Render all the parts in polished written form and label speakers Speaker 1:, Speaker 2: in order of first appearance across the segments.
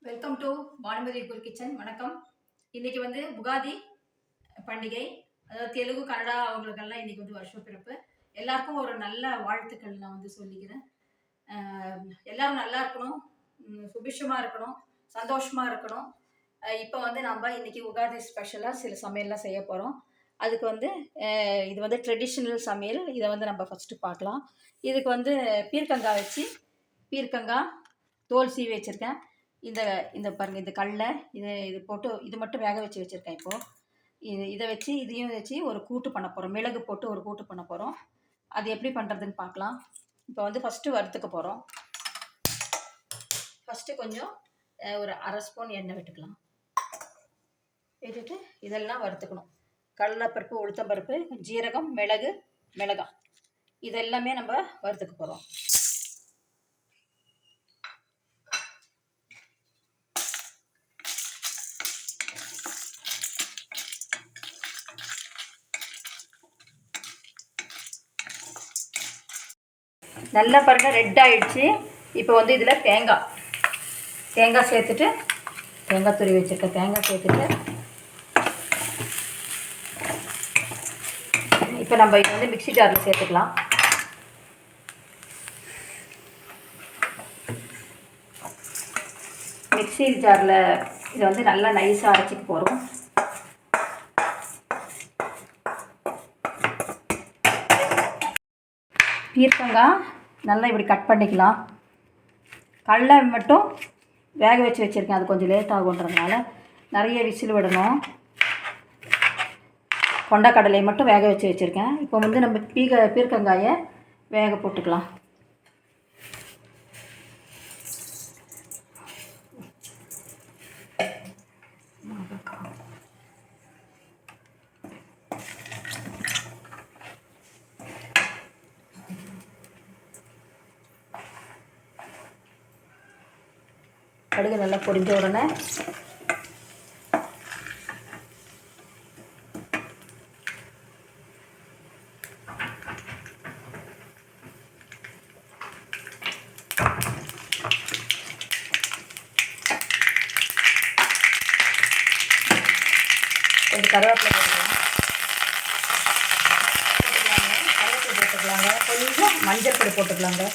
Speaker 1: Welcome to Bhanumathi குர் kitchen. வணக்கம். இன்னைக்கு வந்து புகாதி பண்டிகை, அதாவது தெலுங்கு கன்னடா அவங்களுக்கெல்லாம் இன்னைக்கு வந்து வருஷ பிறப்பு. எல்லாருக்கும் ஒரு நல்ல வாழ்த்துக்கள் நான் வந்து சொல்லிக்கிறேன். எல்லாரும் நல்லா இருக்கணும், சுபிஷமா இருக்கணும், சந்தோஷமா இருக்கணும். இப்போ வந்து நம்ம இன்னைக்கு உகாதி ஸ்பெஷலாக சில சமையல்லாம் செய்ய போகிறோம். அதுக்கு வந்து இது வந்து ட்ரெடிஷ்னல் சமையல். இதை வந்து நம்ம ஃபஸ்ட்டு பார்க்கலாம். இதுக்கு வந்து பீர்க்கங்காய் வச்சு, பீர்க்கங்காய் தோல் சீவி வச்சுருக்கேன். இந்த பாருங்கள், இந்த கடலை இது போட்டு இது மட்டும் வேக வச்சு வச்சுருக்கேன். இப்போது இதை வச்சு இதையும் வச்சு ஒரு கூட்டு பண்ண போகிறோம். மிளகு போட்டு ஒரு கூட்டு பண்ண போகிறோம். அது எப்படி பண்ணுறதுன்னு பார்க்கலாம். இப்போ வந்து ஃபஸ்ட்டு வறுத்துக்க போகிறோம். ஃபஸ்ட்டு கொஞ்சம் ஒரு அரை ஸ்பூன் எண்ணெய் விட்டுக்கலாம். விட்டுட்டு இதெல்லாம் வறுத்துக்கணும். கடலைப்பருப்பு, உளுத்தம்பருப்பு, ஜீரகம், மிளகாய் இதெல்லாமே நம்ம வறுத்துக்க போகிறோம். நல்லா பாருங்க, ரெட் ஆகிடுச்சு. இப்போ வந்து இதில் தேங்காய் சேர்த்துட்டு, தேங்காய் துருவி வச்சுருக்கேன். தேங்காய் சேர்த்துட்டு இப்போ நம்ம இது வந்து மிக்ஸி ஜாரில் சேர்த்துக்கலாம். மிக்ஸி ஜாரில் இதை வந்து நல்லா நைஸாக அரைச்சிக்க போகிறோம். பீர்க்கங்காய் நல்லா இப்படி கட் பண்ணிக்கலாம். கடலை மட்டும் வேக வச்சு வச்சுருக்கேன். அது கொஞ்சம் லேட் ஆகுன்றதுனால நிறைய விசில் விடணும். கொண்டக்கடலையை மட்டும் வேக வச்சு வச்சுருக்கேன். இப்போ வந்து நம்ம பீர்க்கங்காயை வேக போட்டுக்கலாம். கடுகு நல்லா பொரிஞ்ச உடனே கொஞ்சம் கருவேப்பிலை போட்டுக்கலாங்க. கொஞ்சம் மஞ்சள் பொடி போட்டுக்கலாங்க.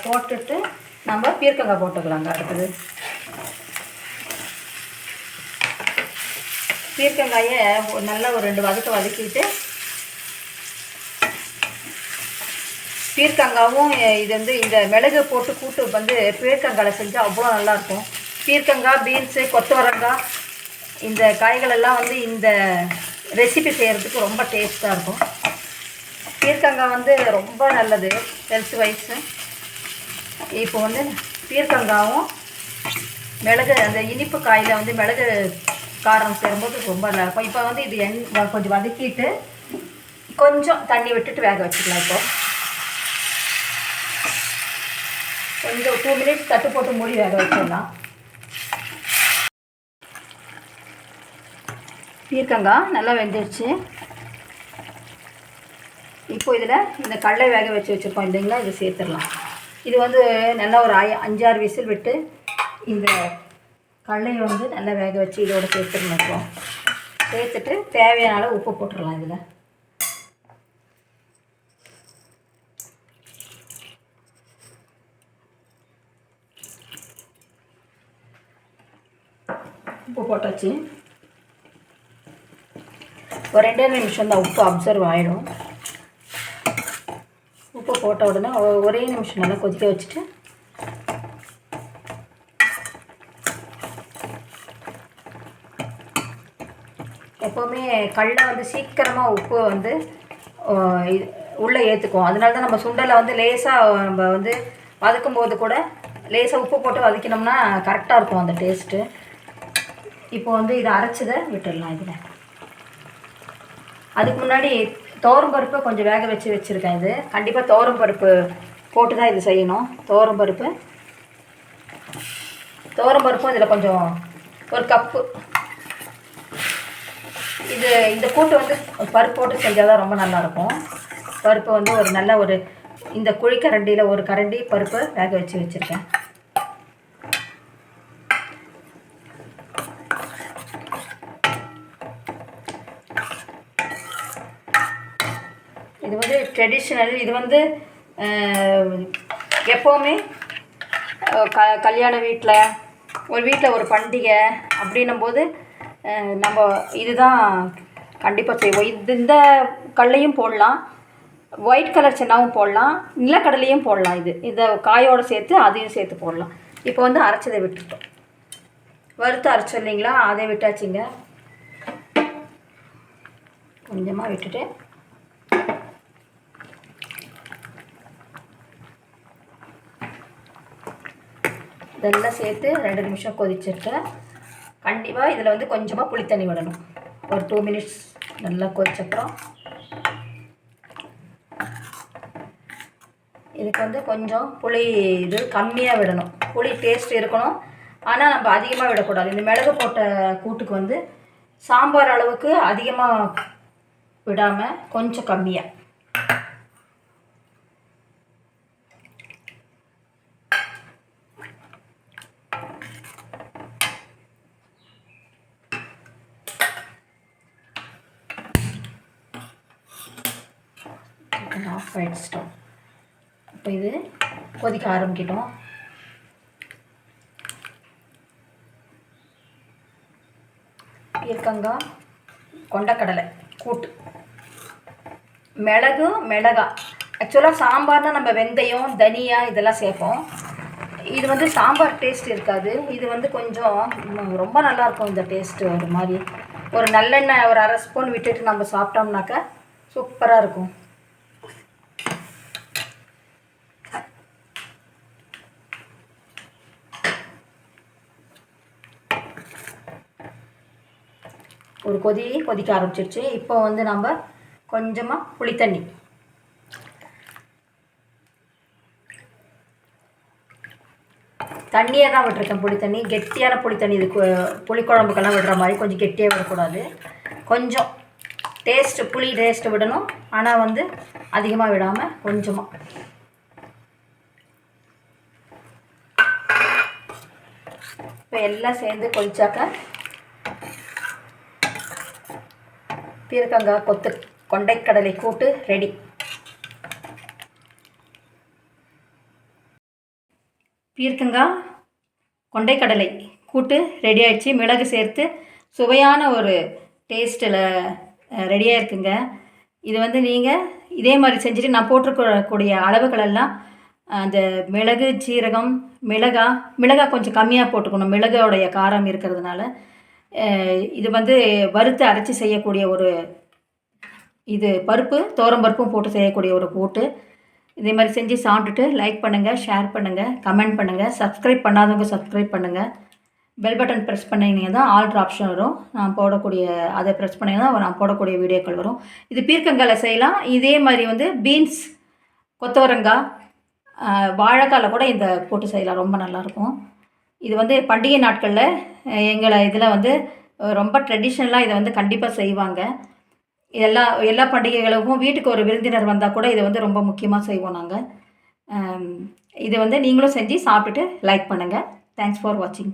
Speaker 1: போட்டுட்டு நம்ம பீர்க்கங்காய் போட்டுக்கலாங்க. அடுத்தது பீர்க்கங்காயை நல்லா ஒரு 2 வதக்கிட்டு, பீர்க்கங்காவும் இது வந்து இந்த மிளகு போட்டு கூட்டு வந்து பீர்க்கங்காயில் செஞ்சால் அவ்வளோ நல்லாயிருக்கும். பீர்க்கங்காய், பீன்ஸு, கொத்தவரங்காய் இந்த காய்களெல்லாம் வந்து இந்த ரெசிபி செய்கிறதுக்கு ரொம்ப டேஸ்ட்டாக இருக்கும். பீர்க்கங்காய் வந்து ரொம்ப நல்லது ஹெல்த் வைஸு. இப்போ வந்து பீர்க்கங்காயும் மிளகு, அந்த இனிப்பு காயில் வந்து மிளகு காரம் சேரும்போது ரொம்ப நல்லாயிருக்கும். இப்போ வந்து இது கொஞ்சம் வதக்கிட்டு கொஞ்சம் தண்ணி விட்டுட்டு வேக வச்சுக்கலாம். இப்போ கொஞ்சம் 2 மினிட்ஸ் தட்டு போட்டு மூடி வேக வச்சிடலாம். பீர்க்கங்காய் நல்லா வெந்துடுச்சு. இப்போ இதில் இந்த கடலை வேக வச்சு வச்சுருக்கோம் இல்லைங்களா, இதை சேர்த்துடலாம். இது வந்து நல்லா ஒரு 5-6 விசில் விட்டு இந்த கடலையை வந்து நல்லா வேக வச்சு இதோட சேர்த்துருந்தோம். சேர்த்துட்டு தேவையான அளவு உப்பு போட்டுடலாம். இதில் உப்பு போட்டாச்சு. ஒரு 2 நிமிஷம் தான் உப்பு அப்சர்வ் ஆகிடும். உப்பு போட்ட உடனே ஒரே நிமிஷம் நல்லா கொதிக்க வச்சுட்டு எப்போவுமே கடலை வந்து சீக்கிரமாக உப்பு வந்து உள்ளே ஏற்றுக்கும். அதனால தான் நம்ம சுண்டலை வந்து லேசாக நம்ம வந்து வதக்கும் போது கூட லேசாக உப்பு போட்டு வதக்கினோம்னா கரெக்டாக இருக்கும் அந்த டேஸ்ட்டு. இப்போ வந்து இதை அரைச்சதை விட்டுடலாம். இதில் அதுக்கு முன்னாடி துவரம்பருப்பு கொஞ்சம் வேக வச்சு வச்சுருக்கேன். இது கண்டிப்பாக துவரம்பருப்பு போட்டு தான் இது செய்யணும். துவரம்பருப்பும் இதில் கொஞ்சம் ஒரு கப்பு. இந்த கூட்டு வந்து பருப்பு போட்டு செஞ்சால் தான் ரொம்ப நல்லாயிருக்கும். பருப்பு வந்து ஒரு நல்ல இந்த குழிக்கரண்டியில் ஒரு கரண்டி பருப்பு வேக வச்சு வச்சுருக்கேன். இது வந்து ட்ரெடிஷ்னல். இது வந்து எப்போவுமே கல்யாண வீட்டில் ஒரு பண்டிகை அப்படின்னும்போது நம்ம இதுதான் கண்டிப்பாக செய்வோம். இந்த கல்லையும் போடலாம், ஒயிட் கலர் சென்னாவும் போடலாம், நிலக்கடலையும் போடலாம். இதை காயோடு சேர்த்து அதையும் சேர்த்து போடலாம். இப்போ வந்து அரைச்சதை விட்டுட்டோம், வறுத்து அரைச்சோம் இல்லைங்களா, அதை விட்டாச்சுங்க. கொஞ்சமாக விட்டுட்டு இதெல்லாம் சேர்த்து 2 நிமிஷம் கொதிச்சுட்டு கண்டிப்பாக இதில் வந்து கொஞ்சமாக புளி தண்ணி விடணும். ஒரு 2 மினிட்ஸ் நல்லா கொதிச்சப்புறம் இதுக்கு வந்து கொஞ்சம் புளி இது கம்மியாக விடணும். புளி டேஸ்ட் இருக்கணும், ஆனால் நம்ம அதிகமாக விடக்கூடாது. இந்த மிளகு போட்ட கூட்டுக்கு வந்து சாம்பார் அளவுக்கு அதிகமாக விடாமல் கொஞ்சம் கம்மியாக. ஆஃப் ஆகிடுச்சிட்டோம். இப்போ இது கொதிக்க ஆரம்பிக்கிட்டோம். பீர்க்கங்காய் கொண்டக்கடலை கூட்டு, மிளகா. ஆக்சுவலாக சாம்பார்னால் நம்ம வெந்தயம் தனியா இதெல்லாம் சேர்ப்போம். இது வந்து சாம்பார் டேஸ்ட் இருக்காது. இது வந்து கொஞ்சம் ரொம்ப நல்லாயிருக்கும். இந்த டேஸ்ட்டு ஒரு மாதிரி ஒரு நல்லெண்ணெய் ஒரு 1/2 ஸ்பூன் விட்டுட்டு நம்ம சாப்பிட்டோம்னாக்கா சூப்பராக இருக்கும். ஒரு கொதிக்க ஆரம்பிச்சிருச்சு. இப்போ வந்து நம்ம கொஞ்சமாக புளித்தண்ணி, தண்ணியை தான் விட்டுருக்கேன். புளித்தண்ணி கெட்டியான புளித்தண்ணி. இது புளிக்குழம்புக்கெல்லாம் விடுற மாதிரி கொஞ்சம் கெட்டியாக விடக்கூடாது. கொஞ்சம் புளி டேஸ்ட்டு விடணும், ஆனால் வந்து அதிகமாக விடாமல் கொஞ்சமாக. இப்போ எல்லாம் சேர்ந்து கொதிச்சாக்க பீர்க்கங்காய் கொண்டைக்கடலை கூட்டு ரெடி. பீர்க்கங்காய் கொண்டைக்கடலை கூட்டு ரெடி ஆகிடுச்சு. மிளகு சேர்த்து சுவையான ஒரு டேஸ்ட்டில் ரெடியாக இருக்குங்க. இது வந்து நீங்கள் இதே மாதிரி செஞ்சுட்டு நான் போட்டிருக்கக்கூடிய அளவுகளெல்லாம் அந்த மிளகு சீரகம் மிளகாய் கொஞ்சம் கம்மியாக போட்டுக்கணும், மிளகோடைய காரம் இருக்கிறதுனால. இது வந்து வறுத்து அரைச்சி செய்யக்கூடிய ஒரு இது பருப்பு, பருப்பும் போட்டு செய்யக்கூடிய ஒரு கூட்டு. இதே மாதிரி செஞ்சு சாப்பிட்டுட்டு லைக் பண்ணுங்கள், ஷேர் பண்ணுங்கள், கமெண்ட் பண்ணுங்கள். சப்ஸ்கிரைப் பண்ணாதவங்க சப்ஸ்கிரைப் பண்ணுங்கள். பெல் பட்டன் ப்ரெஸ் பண்ணிங்கன்னா தான் ஆல்ட்ரு ஆப்ஷன் வரும். நான் போடக்கூடிய அதை ப்ரெஸ் பண்ணிங்கன்னா தான் நான் போடக்கூடிய வீடியோக்கள் வரும். இது பீர்க்கங்காயில் செய்யலாம். இதே மாதிரி வந்து பீன்ஸ், கொத்தவரங்காய், வாழைக்காயில் கூட இந்த கூட்டு செய்யலாம், ரொம்ப நல்லாயிருக்கும். இது வந்து பண்டிகை நாட்களில் எங்களை இதில் வந்து ரொம்ப ட்ரெடிஷ்னலாக இதை வந்து கண்டிப்பாக செய்வாங்க. எல்லா பண்டிகைகளுக்கும் வீட்டுக்கு ஒரு விருந்தினர் வந்தால் கூட இதை வந்து ரொம்ப முக்கியமாக செய்வோம் நாங்கள். இது வந்து நீங்களும் செஞ்சு சாப்பிட்டுட்டு லைக் பண்ணுங்கள். தேங்க்ஸ் ஃபார் வாட்சிங்.